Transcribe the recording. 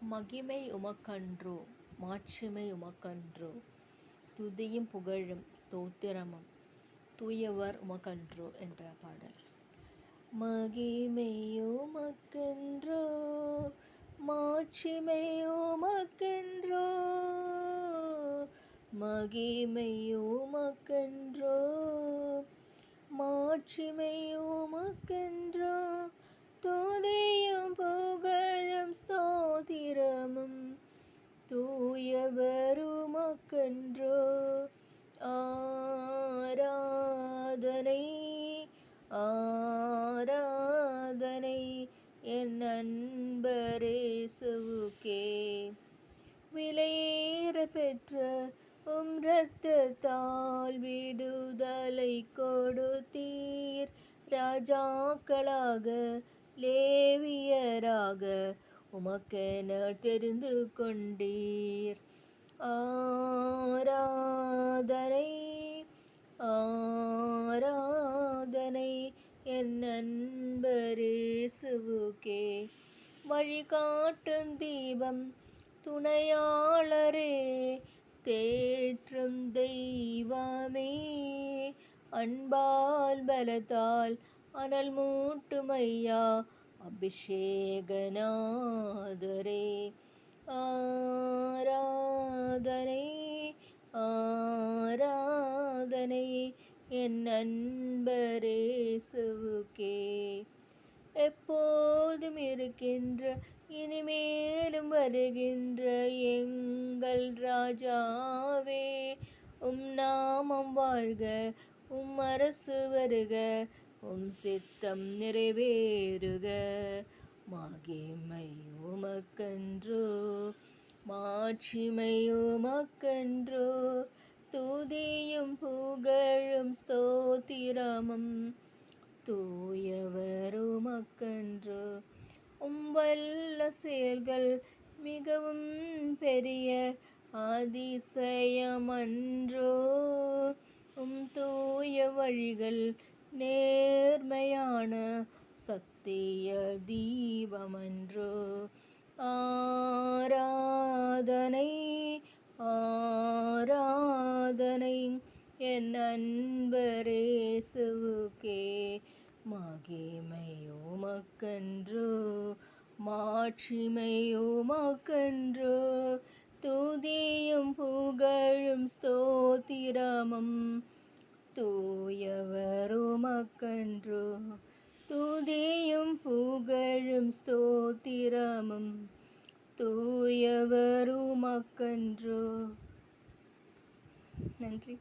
மகிமை உமக்கன்றோ, மாட்சிமை உமக்கன்றோ, துதியும் புகழும் ஸ்தோத்திரமும் தூயவர் உமக்கன்றோ என்ற பாடல். மகிமை உமக்கன்றோ, மாட்சிமை உமக்கன்றோ, மகிமை உமக்கன்றோ, மாட்சிமை உமக்கன்றோ, துதியும் புகழும் ஸ்தோத்திரமும் தூயவர் உமக்கன்றோ. ஆராதனை ஆராதனை என் அன்பரேசுவுக்கே. விலையேற பெற்ற உம் இரத்தத்தால் விடுதலை கொடுத்தீர். ராஜாக்களாக லேவியராக உமக்கென தெரிந்து கொண்டீர். ஆராதனை ஆராதனை என் அன்பரேசுவுக்கே. வழிகாட்டும் தீபம் துணையாளரே, தேற்றும் தெய்வமே, அன்பால் பலத்தால் அனல் மூட்டுமையா அபிஷேகநாதரே. ஆராதனை ஆராதனை என் அன்பரேசுவுக்கே. எப்போதும் இருக்கின்ற இனிமேலும் வருகின்ற எங்கள் ராஜாவே, உம் நாமம் வாழ்க, உம் அரசு வருக, உம் சித்தம் நிறைவேறுக. மகிமை உமக்கன்றோ, மாட்சிமை உமக்கன்றோ, துதியும் புகழும் ஸ்தோத்திரமும் தூயவர் உமக்கன்றோ. உம் வல்ல செயல்கள் மிகவும் பெரிய அதிசயமன்றோ, உம் தூய வழிகள் நேர்மையான சத்திய தீபமன்றோ. ஆராதனை ஆராதனை என் அன்பரேசுவுக்கே. மகிமை உமக்கன்றோ, மாட்சிமை உமக்கன்றோ, துதியும் புகழும் ஸ்தோத்திரமும் தூயவர் உமக்கன்றோ. துதியும் புகழும் ஸ்தோத்திரமும் தூயவர் உமக்கன்றோ. நன்றி.